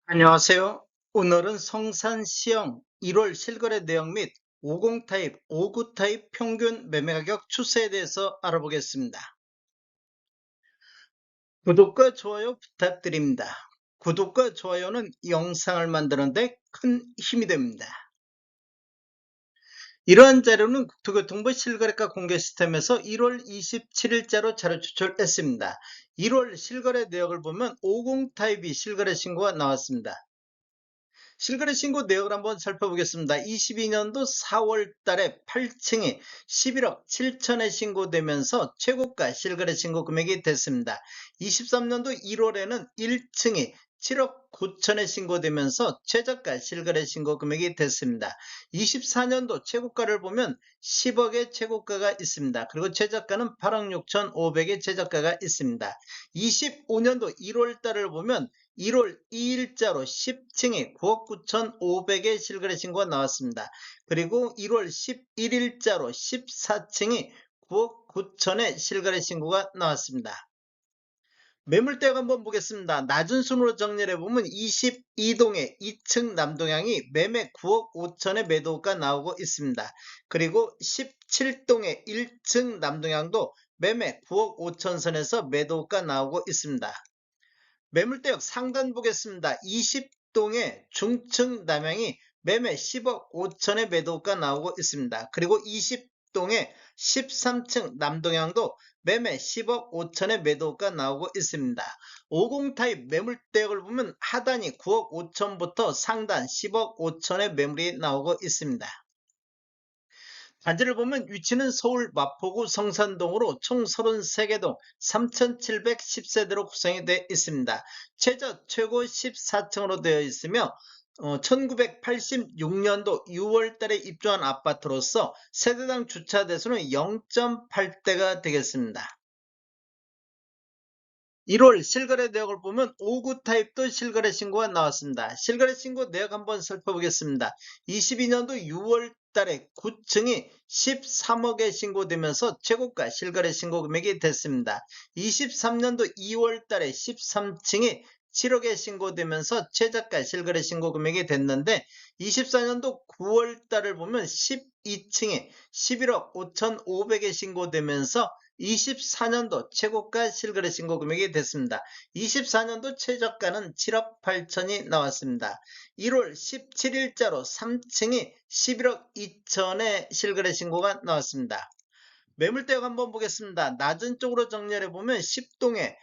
안녕하세요. 오늘은 성산시형 1월 실거래 내용 및 50 타입, 59 타입 평균 매매 가격 추세에 대해서 알아보겠습니다. 구독과 좋아요 부탁드립니다. 구독과 좋아요는 영상을 만드는데 큰 힘이 됩니다. 이러한 자료는 국토교통부 실거래가 공개 시스템에서 1월 27일자로 자료 추출했습니다. 1월 실거래 내역을 보면 50 타입이 실거래 신고가 나왔습니다. 실거래 신고 내역을 한번 살펴보겠습니다. 22년도 4월 달에 8층이 11억 7천에 신고되면서 최고가 실거래 신고 금액이 됐습니다. 23년도 1월에는 1층이 7억 9천에 신고되면서 최저가 실거래 신고 금액이 됐습니다. 24년도 최고가를 보면 10억의 최고가가 있습니다. 그리고 최저가는 8억 6천5백의 최저가가 있습니다. 25년도 1월 달을 보면 1월 2일자로 10층에 9억 9천5백의 실거래 신고가 나왔습니다. 그리고 1월 11일자로 14층이 9억 9천의 실거래 신고가 나왔습니다. 매물대역 한번 보겠습니다. 낮은 순으로 정리해 보면 22동의 2층 남동향이 매매 9억 5천의 매도가 나오고 있습니다. 그리고 17동의 1층 남동향도 매매 9억 5천 선에서 매도가 나오고 있습니다. 매물대역 상단 보겠습니다. 20동의 중층 남향이 매매 10억 5천의 매도가 나오고 있습니다. 그리고 20동의 13층 남동향도 매매 10억 5천의 매도가 나오고 있습니다. 50 타입 매물대역을 보면 하단이 9억 5천부터 상단 10억 5천의 매물이 나오고 있습니다. 단지를 보면 위치는 서울 마포구 성산동으로 총 33개 동 3,710세대로 구성이 되어 있습니다. 최저 최고 14층으로 되어 있으며 1986년도 6월 달에 입주한 아파트로서 세대당 주차 대수는 0.8대가 되겠습니다. 1월 실거래 내역을 보면 59 타입도 실거래 신고가 나왔습니다. 실거래 신고 내역 한번 살펴보겠습니다. 22년도 6월 달에 9층이 13억에 신고되면서 최고가 실거래 신고 금액이 됐습니다. 23년도 2월 달에 13층이 7억에 신고되면서 최저가 실거래 신고 금액이 됐는데 24년도 9월 달을 보면 12층에 11억 5천5백에 신고되면서 24년도 최고가 실거래 신고 금액이 됐습니다. 24년도 최저가는 7억 8천이 나왔습니다. 1월 17일자로 3층이 11억 2천의 실거래 신고가 나왔습니다. 매물대역 한번 보겠습니다. 낮은 쪽으로 정리해 보면 10동에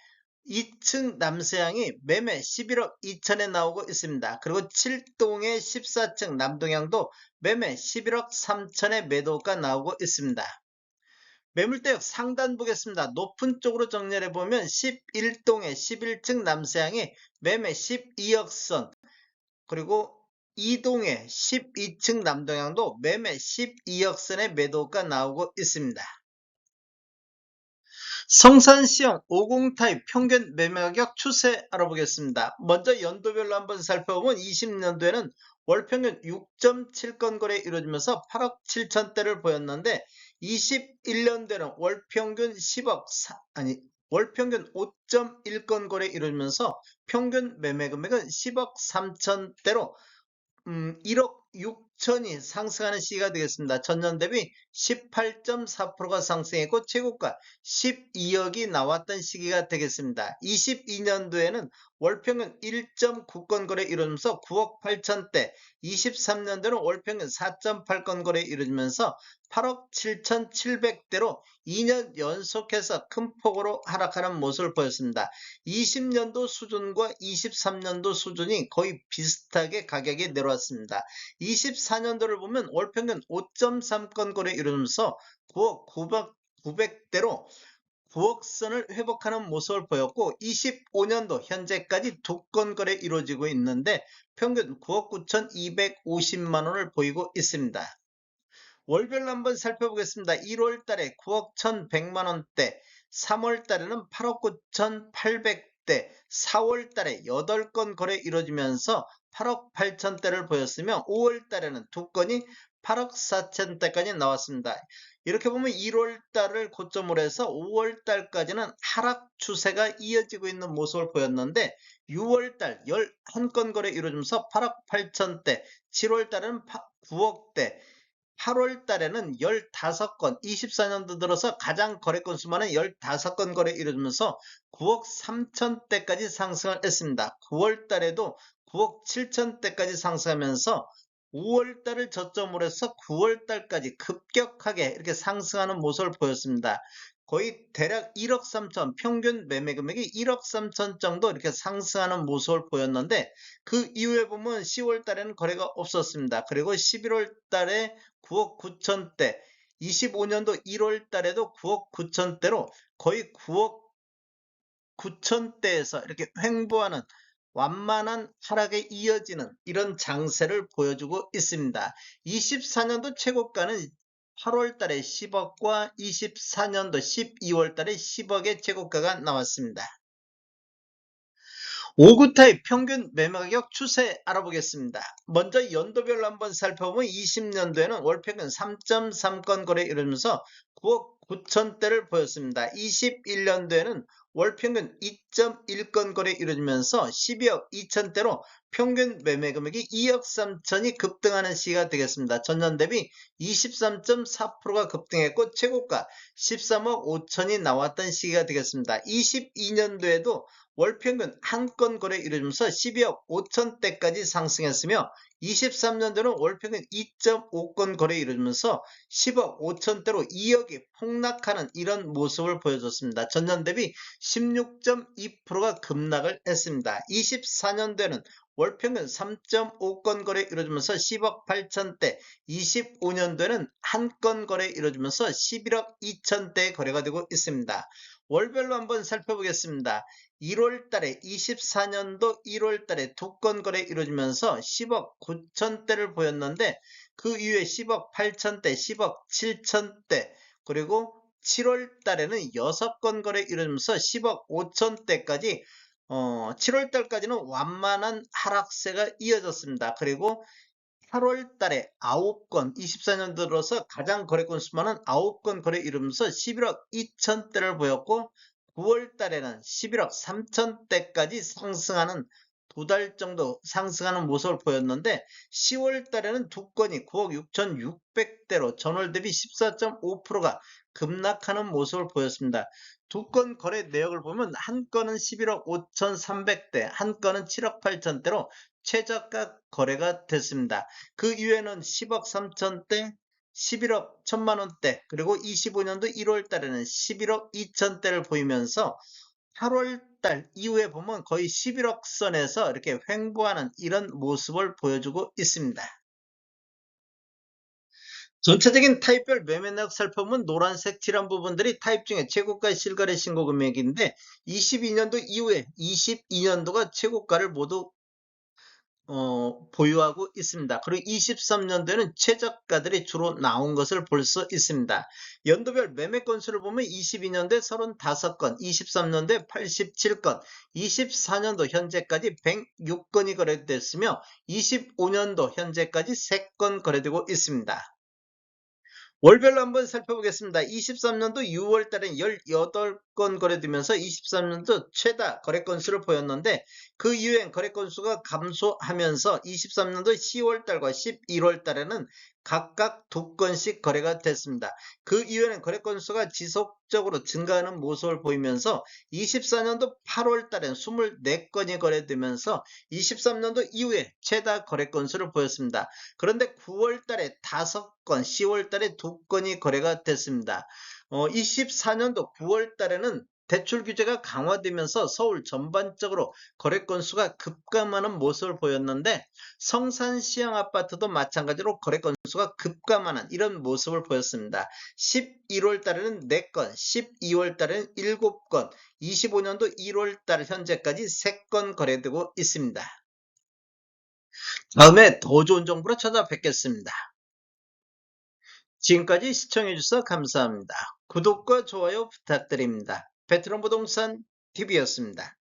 2층 남서향이 매매 11억 2천에 나오고 있습니다. 그리고 7동의 14층 남동향도 매매 11억 3천의 매도가 나오고 있습니다. 매물대역 상단 보겠습니다. 높은 쪽으로 정리해 보면 11동의 11층 남서향이 매매 12억 선, 그리고 2동의 12층 남동향도 매매 12억 선의 매도가 나오고 있습니다. 성산시형 50 타입 평균 매매가격 추세 알아보겠습니다. 먼저 연도별로 한번 살펴보면 20년도에는 월평균 6.7건 거래 이루어지면서 8억 7천대를 보였는데 21년도에는 월평균 10억 월평균 5.1건 거래 이루어지면서 평균 매매 금액은 10억 3천대로 1억 6천이 상승하는 시기가 되겠습니다. 전년 대비 18.4%가 상승했고 최고가 12억이 나왔던 시기가 되겠습니다. 22년도에는 월평균 1.9건 거래 이루어지면서 9억 8천대, 23년도에는 월평균 4.8건 거래 이루어지면서 8억 7,700대로 2년 연속해서 큰 폭으로 하락하는 모습을 보였습니다. 20년도 수준과 23년도 수준이 거의 비슷하게 가격이 내려왔습니다. 24년도를 보면 월평균 5.3건 거래 이루면서 9억 900대로 9억 선을 회복하는 모습을 보였고 25년도 현재까지 2건 거래 이루어지고 있는데 평균 9억 9,250만 원을 보이고 있습니다. 월별로 한번 살펴보겠습니다. 1월 달에 9억 1,100만 원대, 3월 달에는 8억 9,800대, 4월 달에 8건 거래 이루어지면서 8억 8천대를 보였으며 5월 달에는 2건이 8억 4천대까지 나왔습니다. 이렇게 보면 1월 달을 고점으로 해서 5월 달까지는 하락 추세가 이어지고 있는 모습을 보였는데 6월 달 11건 거래 이루어지면서 8억 8천대, 7월 달은 9억대, 8월 달에는 15건, 24년도 들어서 가장 거래 건수 많은 15건 거래 이루어지면서 9억 3천대까지 상승을 했습니다. 9월 달에도 9억 7천대까지 상승하면서 5월 달을 저점으로 해서 9월 달까지 급격하게 이렇게 상승하는 모습을 보였습니다. 거의 대략 1억 3천, 평균 매매 금액이 1억 3천 정도 이렇게 상승하는 모습을 보였는데 그 이후에 보면 10월 달에는 거래가 없었습니다. 그리고 11월 달에 9억 9천대, 25년도 1월 달에도 9억 9천대로 거의 9억 9천대에서 이렇게 횡보하는 완만한 하락에 이어지는 이런 장세를 보여주고 있습니다. 24년도 최고가는 8월 달에 10억과 24년도 12월 달에 10억의 최고가가 나왔습니다. 5구 타입 평균 매매 가격 추세 알아보겠습니다. 먼저 연도별로 한번 살펴보면 20년도에는 월평균 3.3건 거래 이루면서 9억 9천대를 보였습니다. 21년도에는 월평균 2.1건 거래 이루어지면서 12억 2천대로 평균 매매 금액이 2억 3천이 급등하는 시기가 되겠습니다. 전년 대비 23.4%가 급등했고 최고가 13억 5천이 나왔던 시기가 되겠습니다. 22년도에도 월평균 한 건 거래 이루어지면서 12억 5천대까지 상승했으며 23년도는 월평균 2.5건 거래 이루어지면서 10억 5천대로 2억이 폭락하는 이런 모습을 보여줬습니다. 전년 대비 16.2%가 급락을 했습니다. 24년도에는 월평균 3.5건 거래 이루어지면서 10억 8천대, 25년도에는 한 건 거래 이루어지면서 11억 2천대 거래가 되고 있습니다. 월별로 한번 살펴보겠습니다. 1월 달에 24년도 1월 달에 두 건 거래 이루어지면서 10억 9천대를 보였는데 그 이후에 10억 8천대, 10억 7천대 그리고 7월 달에는 6건 거래 이루어지면서 10억 5천대까지 7월 달까지는 완만한 하락세가 이어졌습니다. 그리고 8월 달에 9건, 24년 들어서 가장 거래 건수 많은 9건 거래 이루면서 11억 2천대를 보였고 9월 달에는 11억 3천대까지 상승하는 두 달 정도 상승하는 모습을 보였는데 10월 달에는 두 건이 9억 6,600대로 전월 대비 14.5%가 급락하는 모습을 보였습니다. 두 건 거래 내역을 보면 한 건은 11억 5,300대, 한 건은 7억 8천대로 최저가 거래가 됐습니다. 그 이후에는 10억 3천대, 11억 1천만원대, 그리고 25년도 1월 달에는 11억 2천대를 보이면서 8월 달 이후에 보면 거의 11억 선에서 이렇게 횡보하는 이런 모습을 보여주고 있습니다. 전체적인 타입별 매매 내역 살펴보면 노란색 칠한 부분들이 타입 중에 최고가 실거래 신고 금액인데 22년도 이후에 22년도가 최고가를 모두 보유하고 있습니다. 그리고 23년도에는 최저가들이 주로 나온 것을 볼 수 있습니다. 연도별 매매 건수를 보면 22년도에 35건, 23년도에 87건, 24년도 현재까지 106건이 거래됐으며 25년도 현재까지 3건 거래되고 있습니다. 월별로 한번 살펴보겠습니다. 23년도 6월 달엔 18건 거래되면서 23년도 최다 거래 건수를 보였는데 그 이후엔 거래 건수가 감소하면서 23년도 10월 달과 11월 달에는 각각 2건씩 거래가 됐습니다. 그 이후에는 거래 건수가 지속적으로 증가하는 모습을 보이면서 24년도 8월 달엔 24건이 거래되면서 23년도 이후에 최다 거래 건수를 보였습니다. 그런데 9월 달에 5건, 10월 달에 2건이 거래가 됐습니다. 24년도 9월 달에는 대출 규제가 강화되면서 서울 전반적으로 거래 건수가 급감하는 모습을 보였는데 성산시형 아파트도 마찬가지로 거래 건수가 급감하는 이런 모습을 보였습니다. 11월 달에는 4건, 12월 달에는 7건, 25년도 1월 달 현재까지 3건 거래되고 있습니다. 다음에 더 좋은 정보로 찾아뵙겠습니다. 지금까지 시청해주셔서 감사합니다. 구독과 좋아요 부탁드립니다. 베트남 부동산 TV였습니다.